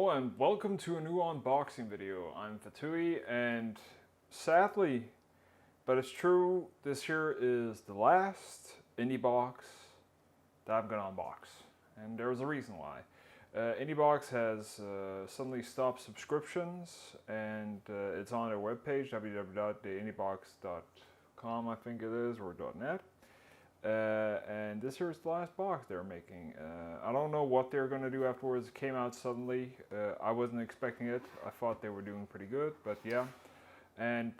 Hello and welcome to a new unboxing video. I'm Fettouhi and sadly, but it's true, this here is the last IndieboX that I'm gonna unbox. And there's a reason why. IndieboX has suddenly stopped subscriptions and it's on their webpage, www.TheIndiebox.com I think it is, or .net. And this here's the last box they're making. I don't know what they're going to do afterwards. It came out suddenly. I wasn't expecting it. I thought they were doing pretty good, but yeah. And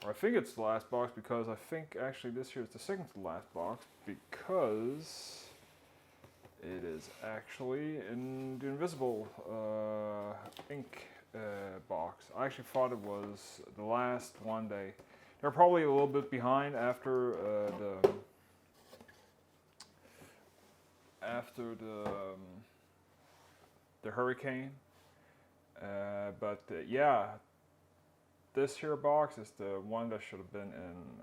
or I think it's the last box because I think actually this here is the second to the last box because it is actually in the invisible ink box. I actually thought it was the last one day. They're probably a little bit behind after the hurricane, but yeah, this here box is the one that should have been in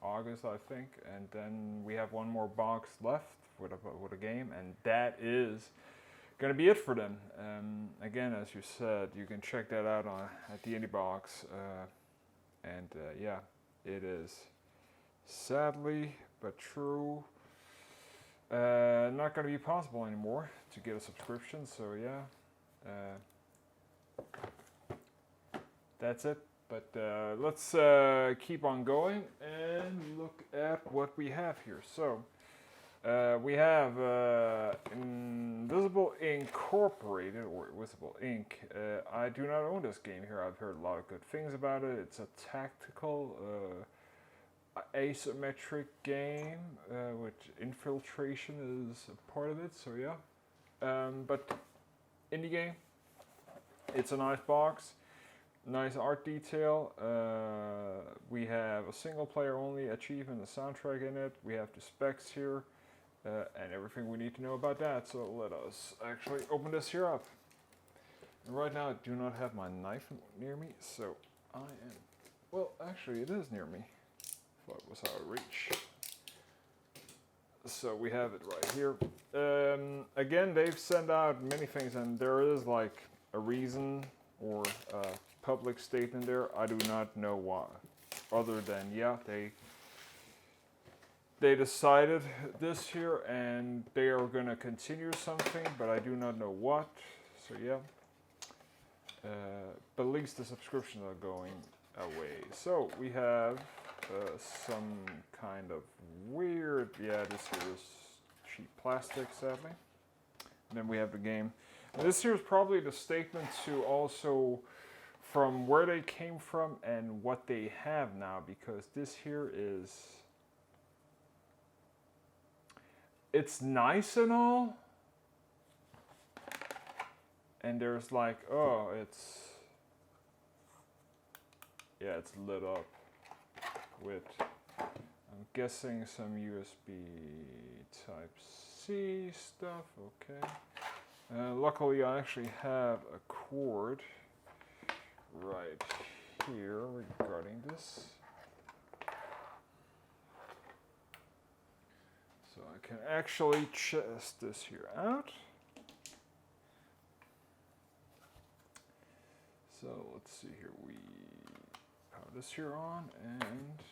August, I think, and then we have one more box left with a game, and that is gonna be it for them. Again, as you said, you can check that out at the IndieboX. And yeah, it is sadly but true not going to be possible anymore to get a subscription. So yeah, that's it. But let's keep on going and look at what we have here. So we have Invisible Incorporated, or Visible Inc. I do not own this game here. I've heard a lot of good things about it. It's a tactical, asymmetric game, which infiltration is a part of it, so yeah. But indie game. It's a nice box, nice art detail. We have a single player only achievement, a soundtrack in it. We have the specs here. And everything we need to know about that. So let us actually open this here up. And right now I do not have my knife near me, so I am, well, actually it is near me. Thought it was out of reach. So we have it right here. Again, they've sent out many things, and there is like a reason or a public statement there. I do not know why, other than yeah, they decided this here and they are going to continue something, but I do not know what. So yeah, but at least the subscriptions are going away. So we have some kind of weird, yeah, this here is cheap plastic, sadly. And then we have the game. And this here is probably the statement to also from where they came from and what they have now, because this here is, it's nice and all, and there's like, oh, it's, yeah, it's lit up with, I'm guessing some USB Type-C stuff, okay. Luckily I actually have a cord right here regarding this. So I can actually test this here out. So let's see here, we power this here on, and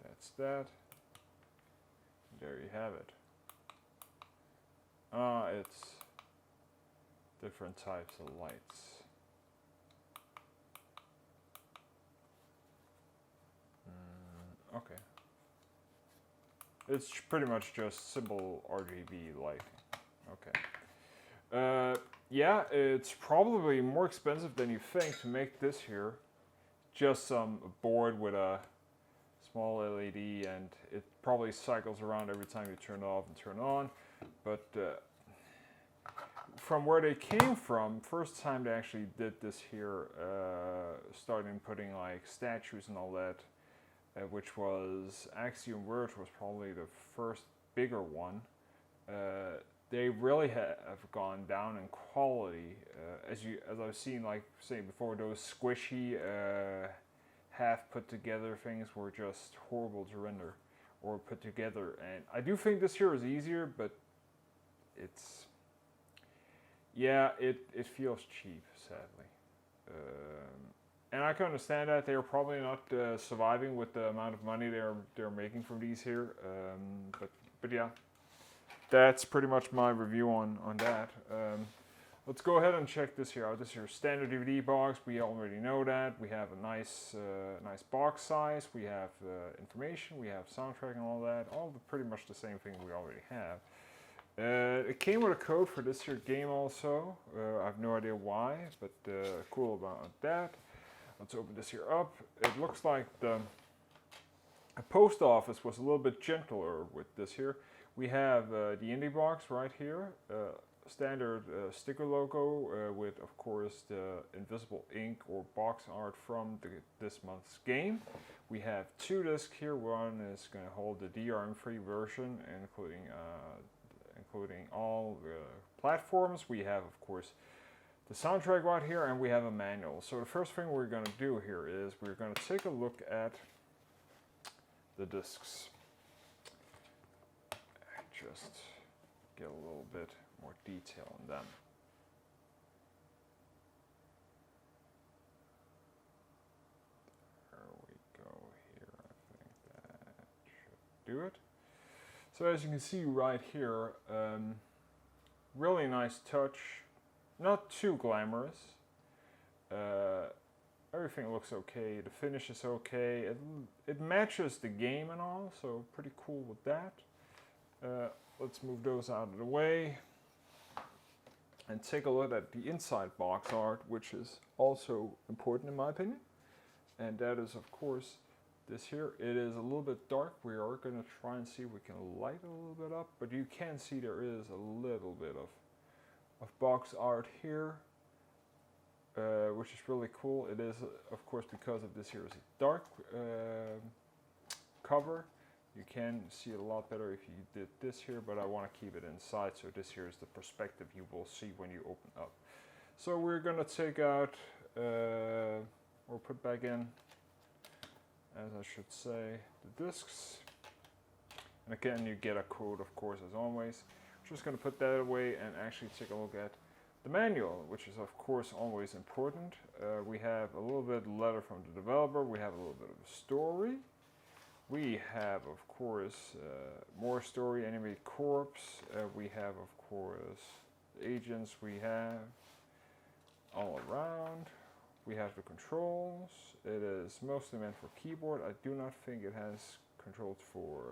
that's that. There you have it. It's different types of lights. Okay. It's pretty much just simple RGB lighting. Okay. Yeah, it's probably more expensive than you think to make this here. Just some board with a small LED, and it probably cycles around every time you turn it off and turn it on. But from where they came from, first time they actually did this here, starting putting like statues and all that, which was Axiom Verge was probably the first bigger one. They really have gone down in quality, as I've seen, like saying before, those squishy, half put together things were just horrible to render. or put together. And I do think this here is easier, but it's, yeah, it feels cheap, sadly. And I can understand that they're probably not surviving with the amount of money they're making from these here. But yeah, that's pretty much my review on that. Let's go ahead and check this here out. This here standard DVD box. We already know that. We have a nice box size. We have information. We have soundtrack and all that. All pretty much the same thing we already have. It came with a code for this here game also. I have no idea why, but cool about that. Let's open this here up. It looks like the post office was a little bit gentler with this here. We have the TheIndiebox right here. Standard sticker logo with, of course, the invisible ink or box art from this month's game. We have 2 discs here. One is going to hold the DRM-free version, including all platforms. We have, of course, the soundtrack right here, and we have a manual. So the first thing we're going to do here is we're going to take a look at the discs. Just get a little bit more detail on them. There we go here. I think that should do it. So as you can see right here, really nice touch. Not too glamorous. Everything looks okay. The finish is okay. It matches the game and all, so pretty cool with that. Let's move those out of the way and take a look at the inside box art, which is also important in my opinion. And that is, of course, this here. It is a little bit dark. We are going to try and see if we can light a little bit up, but you can see there is a little bit of box art here, which is really cool. It is, of course, because of this here is a dark cover. You can see it a lot better if you did this here, but I want to keep it inside, so this here is the perspective you will see when you open up. So we're going to take out, or put back in, as I should say, the discs. And again, you get a code, of course, as always. I'm just going to put that away and actually take a look at the manual, which is, of course, always important. We have a little bit of letter from the developer. We have a little bit of a story. We have, of course, more story, enemy corps. We have, of course, agents we have all around. We have the controls. It is mostly meant for keyboard. I do not think it has controls for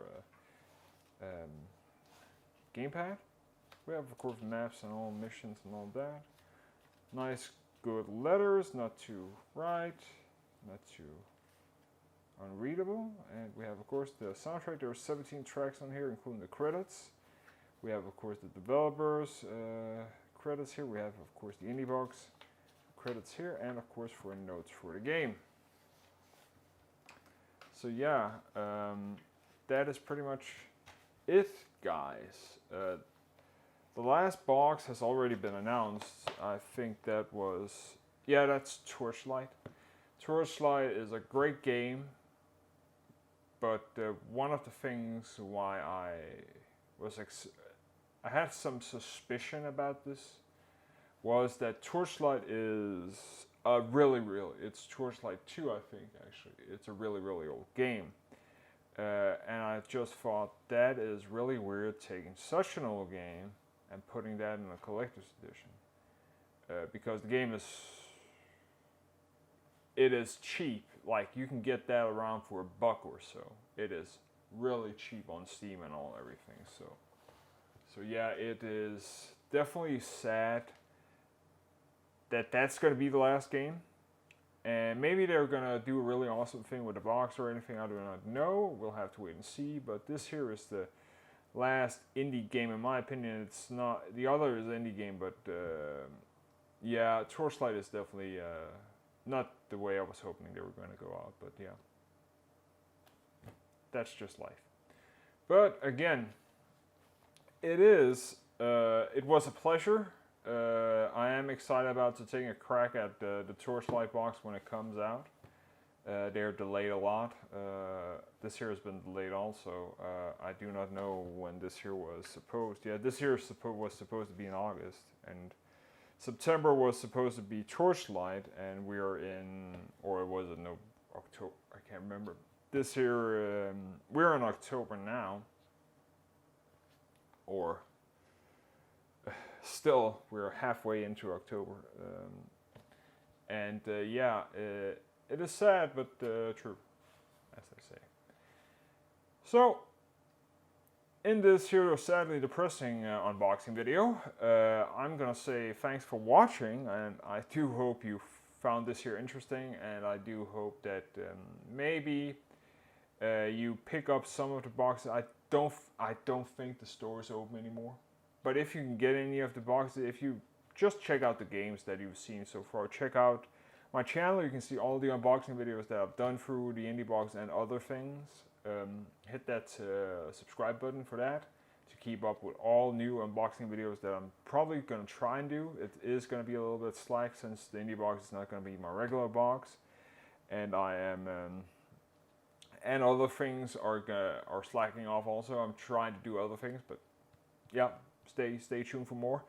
gamepad. We have, of course, maps and all missions and all that. Nice, good letters, not too bright, not too unreadable. And we have, of course, the soundtrack. There are 17 tracks on here, including the credits. We have, of course, the developers credits here. We have, of course, the TheIndiebox credits here, and of course for notes for the game. So yeah, that is pretty much it, guys. The last box has already been announced. I think that was, yeah, that's Torchlight. Torchlight is a great game, but one of the things why I had some suspicion about this was that Torchlight is it's Torchlight 2, I think, actually. It's a really, really old game. And I just thought that is really weird, taking such an old game and putting that in a collector's edition. Because the game it is cheap. Like, you can get that around for $1 or so. It is really cheap on Steam and everything. So yeah, it is definitely sad that that's going to be the last game. And maybe they're going to do a really awesome thing with the box or anything, I do not know. We'll have to wait and see. But this here is the last indie game, in my opinion. It's not, the other is an indie game, but yeah, Torchlight is definitely not the way I was hoping they were going to go out, but yeah, that's just life. But again, it was a pleasure. I am excited about taking a crack at the Torchlight box when it comes out. They're delayed a lot. This year has been delayed also. I do not know when this year was supposed. Yeah, this year was supposed to be in August, and September was supposed to be Torchlight, and we are in, or was it no October? I can't remember. This year we're in October now, or still we're halfway into October, and yeah. It is sad, but true, as they say. So, in this here sadly depressing unboxing video, I'm gonna say thanks for watching, and I do hope you found this here interesting, and I do hope that maybe you pick up some of the boxes. I don't think the store is open anymore, but if you can get any of the boxes, if you just check out the games that you've seen so far, check out my channel. You can see all the unboxing videos that I've done through the TheIndiebox and other things. Hit that subscribe button for that to keep up with all new unboxing videos that I'm probably going to try and do. It is going to be a little bit slack since the TheIndiebox is not going to be my regular box, and I am and other things are slacking off also. I'm trying to do other things, but yeah, stay tuned for more.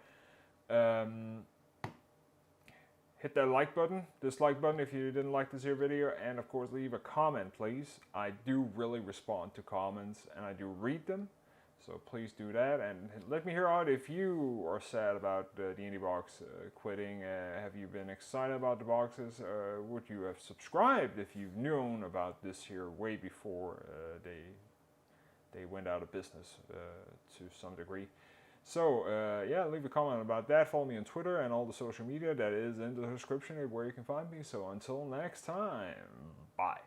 Hit that like button, dislike button if you didn't like this here video, and of course leave a comment, please. I do really respond to comments, and I do read them, so please do that, and let me hear out if you are sad about the TheIndiebox quitting. Have you been excited about the boxes? Would you have subscribed if you've known about this here way before they went out of business to some degree? So, yeah, leave a comment about that. Follow me on Twitter and all the social media that is in the description where you can find me. So, until next time, bye.